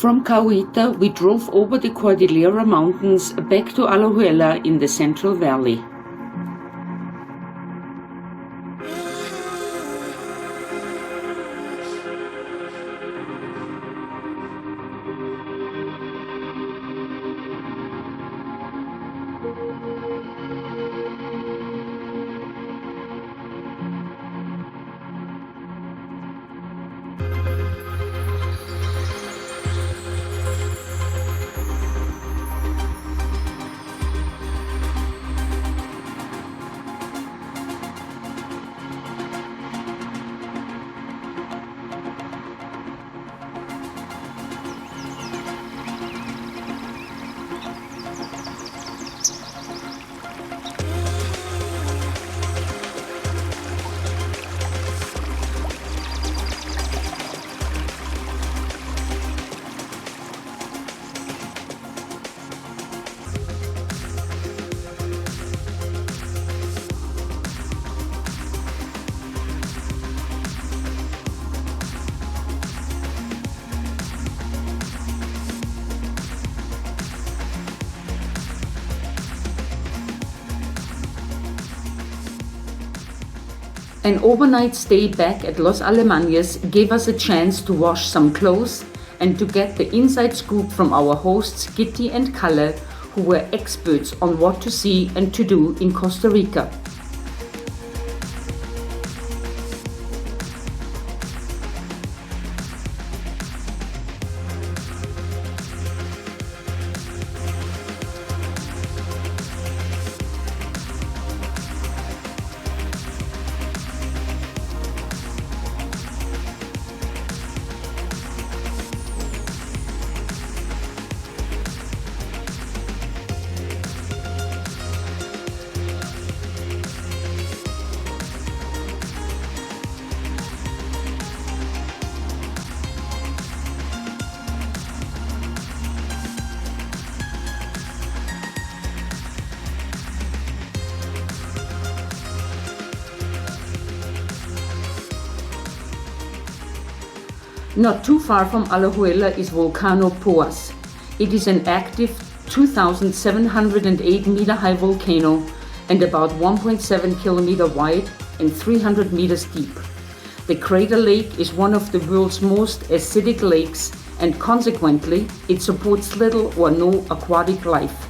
From Cahuita, we drove over the Cordillera Mountains back to Alajuela in the Central Valley. An overnight stay back at Los Alemanes gave us a chance to wash some clothes and to get the inside scoop from our hosts Gitti and Kalle, who were experts on what to see and to do in Costa Rica. Not too far from Alajuela is Volcano Poas. It is an active 2,708 meter high volcano and about 1.7 kilometer wide and 300 meters deep. The crater lake is one of the world's most acidic lakes and consequently it supports little or no aquatic life.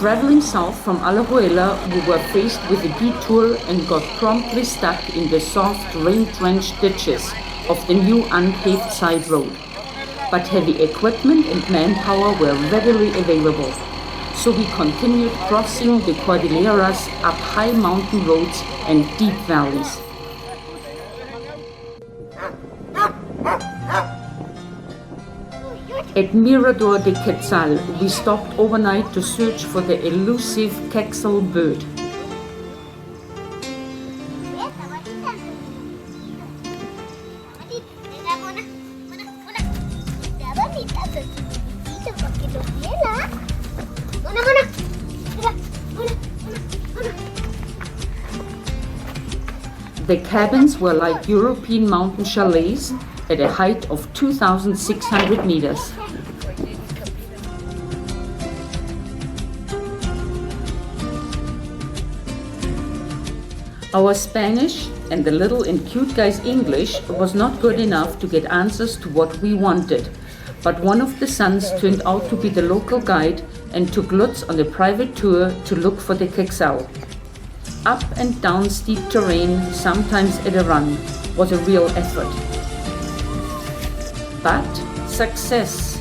Traveling south from Alajuela, we were faced with a detour and got promptly stuck in the soft, rain-drenched ditches of the new unpaved side road. But heavy equipment and manpower were readily available, so we continued crossing the Cordilleras up high mountain roads and deep valleys. At Mirador de Quetzal, we stopped overnight to search for the elusive quetzal bird. The cabins were like European mountain chalets at a height of 2,600 meters. Our Spanish and the little and cute guy's English was not good enough to get answers to what we wanted, but one of the sons turned out to be the local guide and took Lutz on a private tour to look for the quetzal. Up and down steep terrain, sometimes at a run, was a real effort. But success.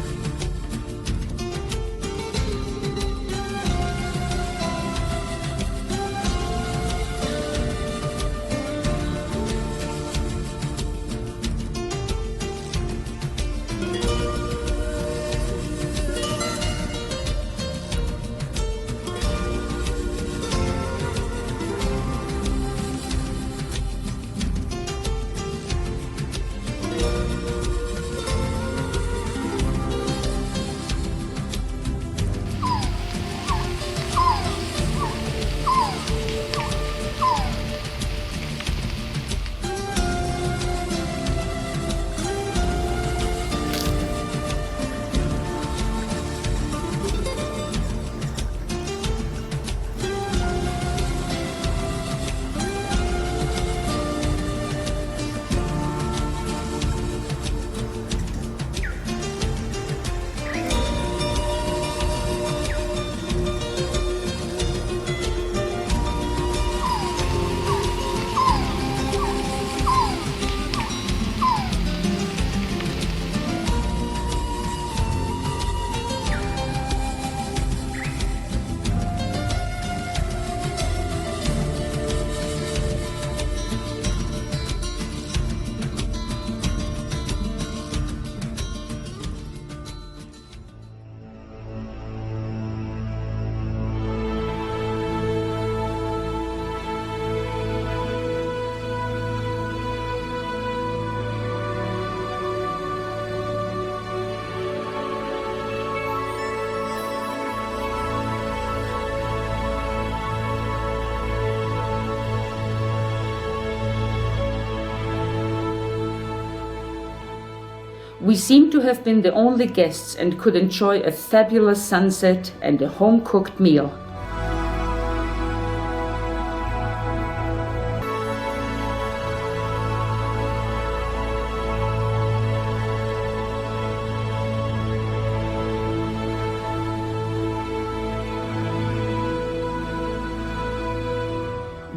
We seemed to have been the only guests and could enjoy a fabulous sunset and a home-cooked meal.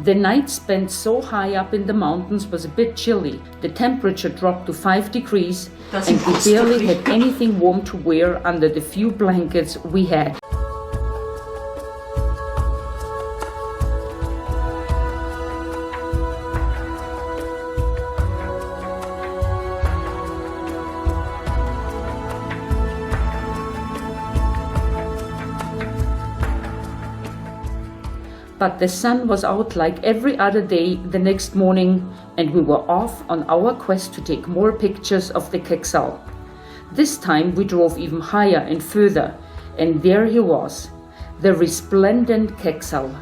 The night spent so high up in the mountains was a bit chilly. The temperature dropped to 5 degrees and we barely had anything warm to wear under the few blankets we had. But the sun was out like every other day the next morning, and we were off on our quest to take more pictures of the Quetzal. This time we drove even higher and further, and there he was, the resplendent Quetzal.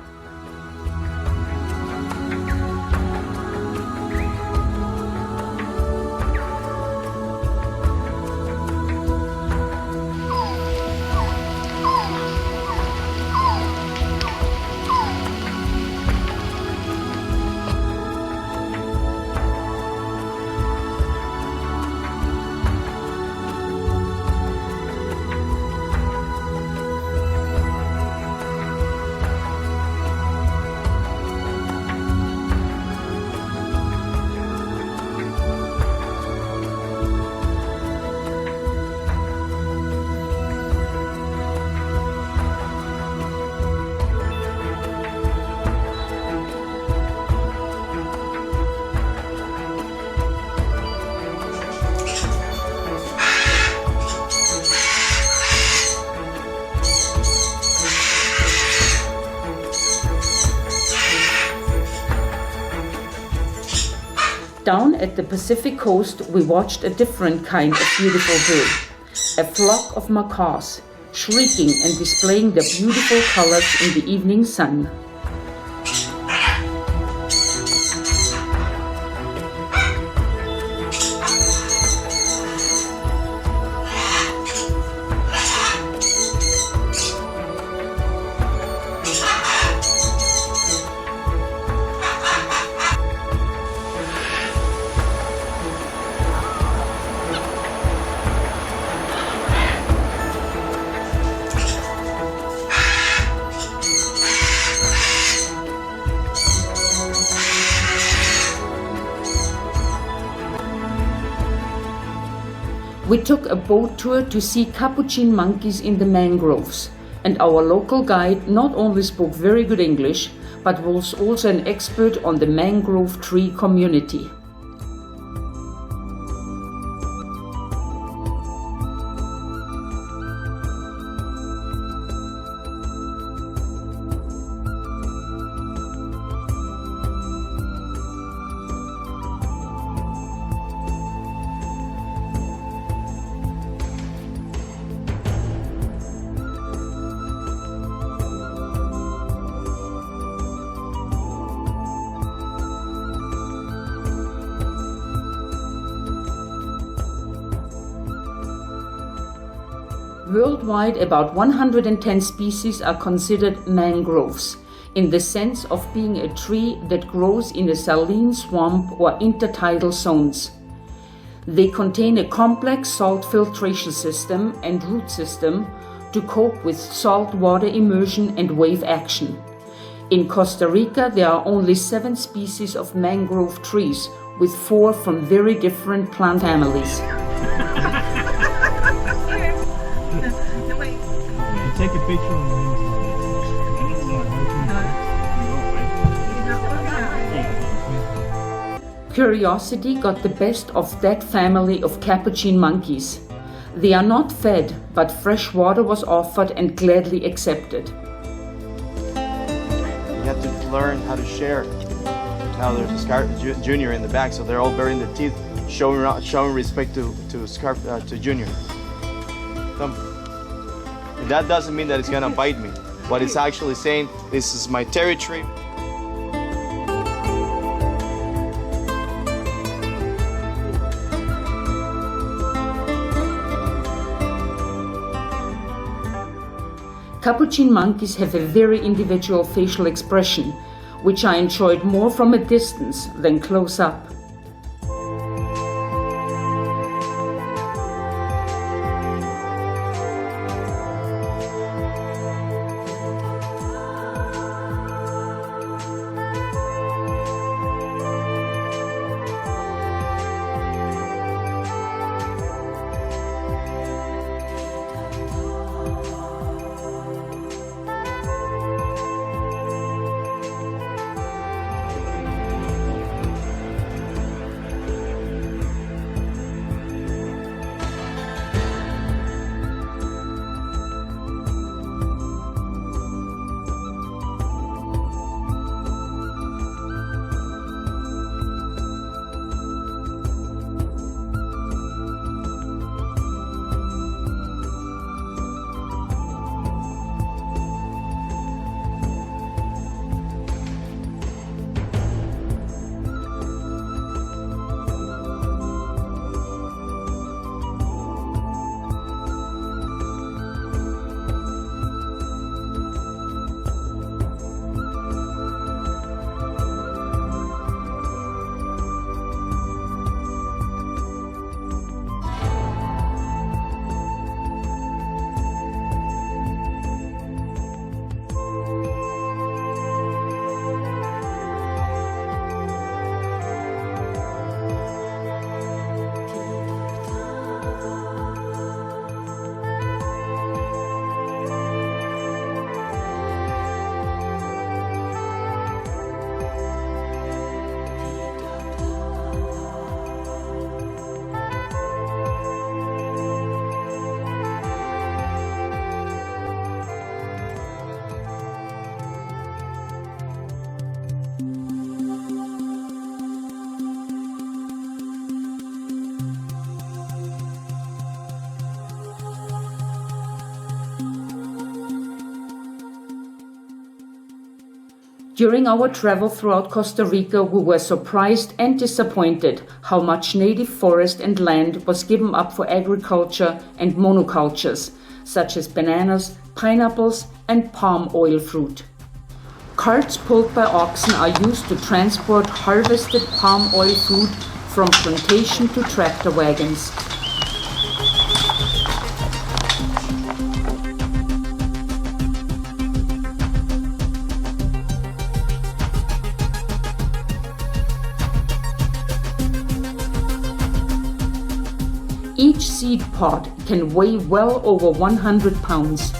Down at the Pacific coast, we watched a different kind of beautiful bird, a flock of macaws, shrieking and displaying their beautiful colors in the evening sun. We took a boat tour to see capuchin monkeys in the mangroves, and our local guide not only spoke very good English, but was also an expert on the mangrove tree community. Worldwide, about 110 species are considered mangroves, in the sense of being a tree that grows in a saline swamp or intertidal zones. They contain a complex salt filtration system and root system to cope with salt water immersion and wave action. In Costa Rica, there are only 7 species of mangrove trees, with 4 from very different plant families. Take a picture of Curiosity got the best of that family of capuchin monkeys. They are not fed, but fresh water was offered and gladly accepted. You have to learn how to share. Now there's a Scarf Junior in the back, so they're all burying their teeth, showing respect to Junior. Come. That doesn't mean that it's gonna bite me, but it's actually saying this is my territory. Capuchin monkeys have a very individual facial expression, which I enjoyed more from a distance than close up. During our travel throughout Costa Rica, we were surprised and disappointed how much native forest and land was given up for agriculture and monocultures, such as bananas, pineapples, and palm oil fruit. Carts pulled by oxen are used to transport harvested palm oil fruit from plantation to tractor wagons. Each seed pod can weigh well over 100 pounds.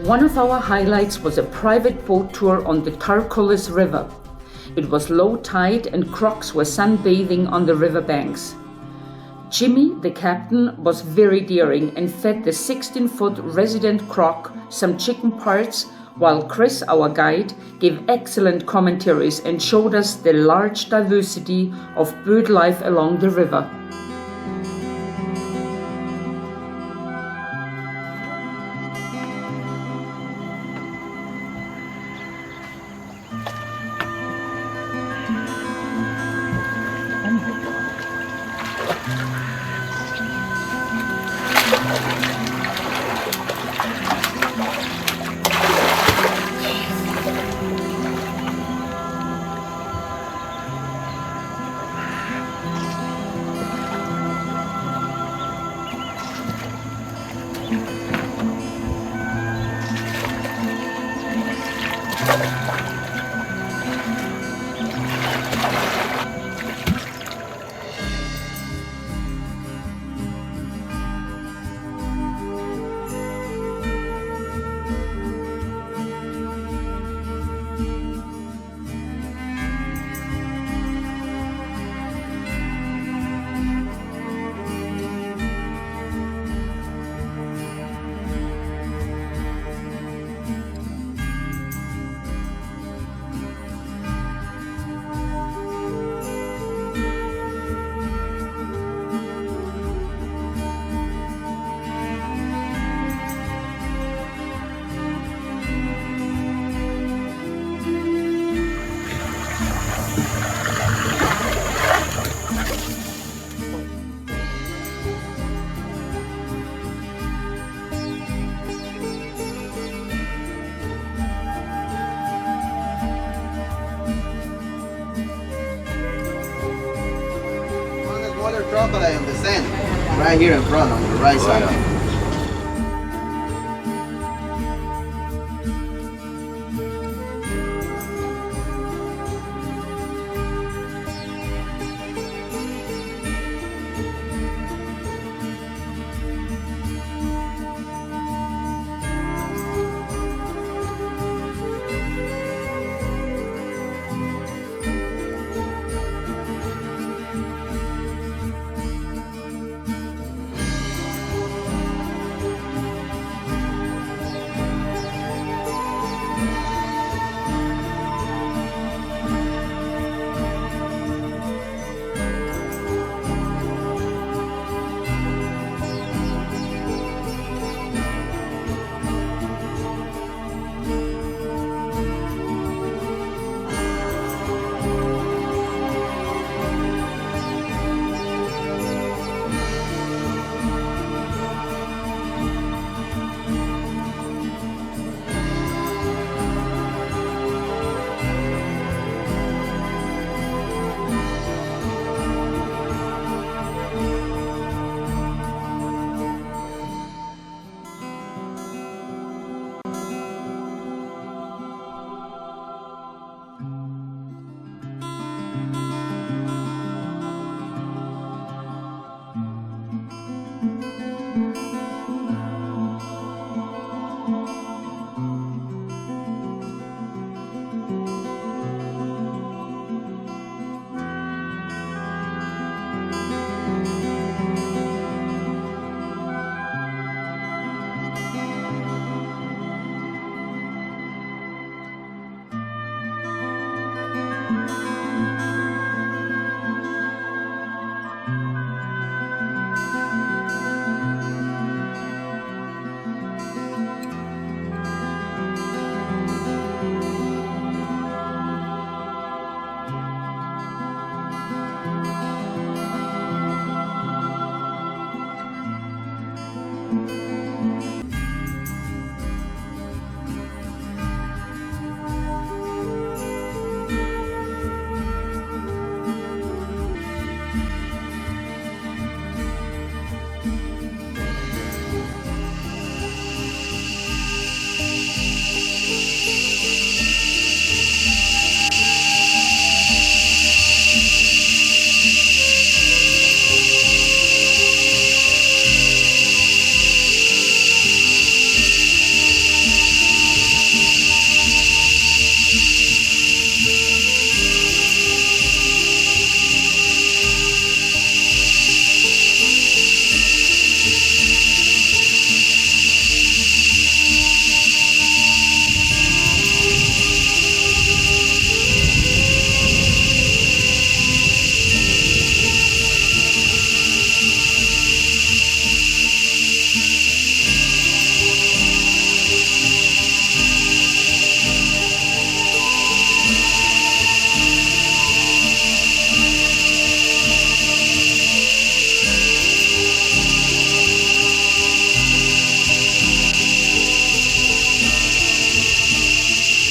One of our highlights was a private boat tour on the Tarcoles River. It was low tide and crocs were sunbathing on the riverbanks. Jimmy, the captain, was very daring and fed the 16-foot resident croc some chicken parts, while Chris, our guide, gave excellent commentaries and showed us the large diversity of bird life along the river. Water crocodile on the sand, right here in front on the right side.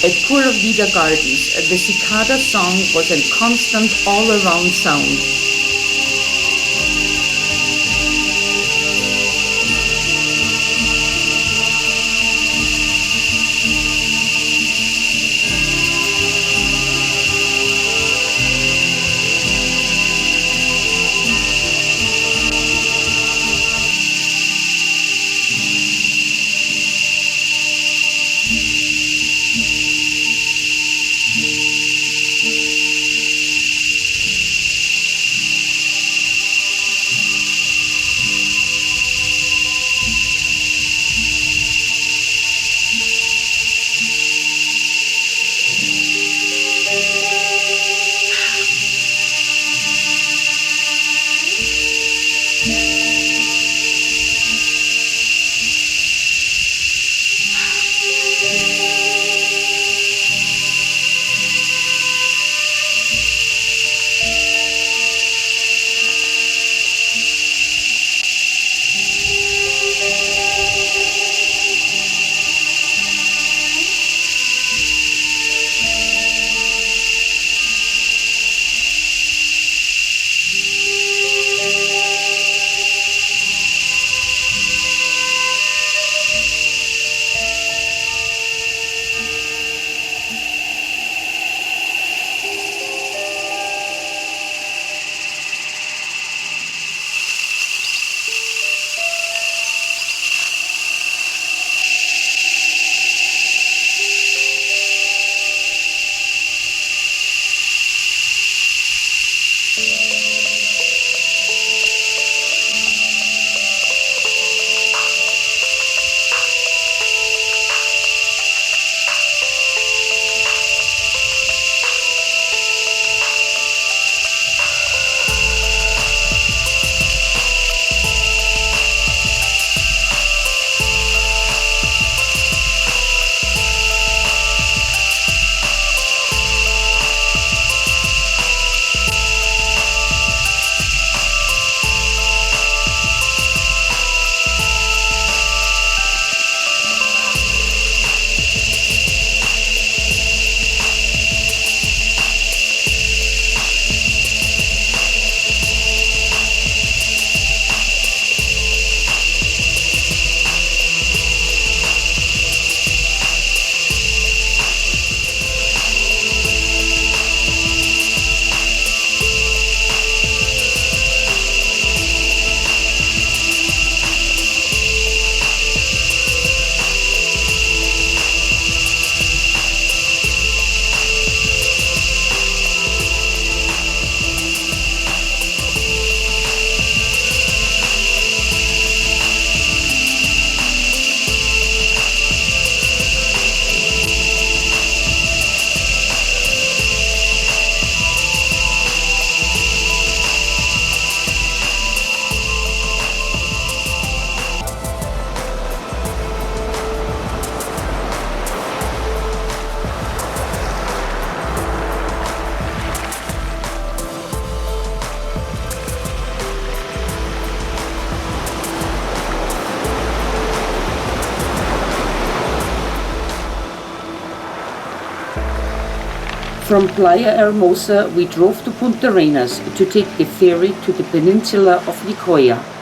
At Pura Vida Gardens, the cicada song was a constant all-around sound. From Playa Hermosa, we drove to Punta Arenas to take the ferry to the peninsula of Nicoya.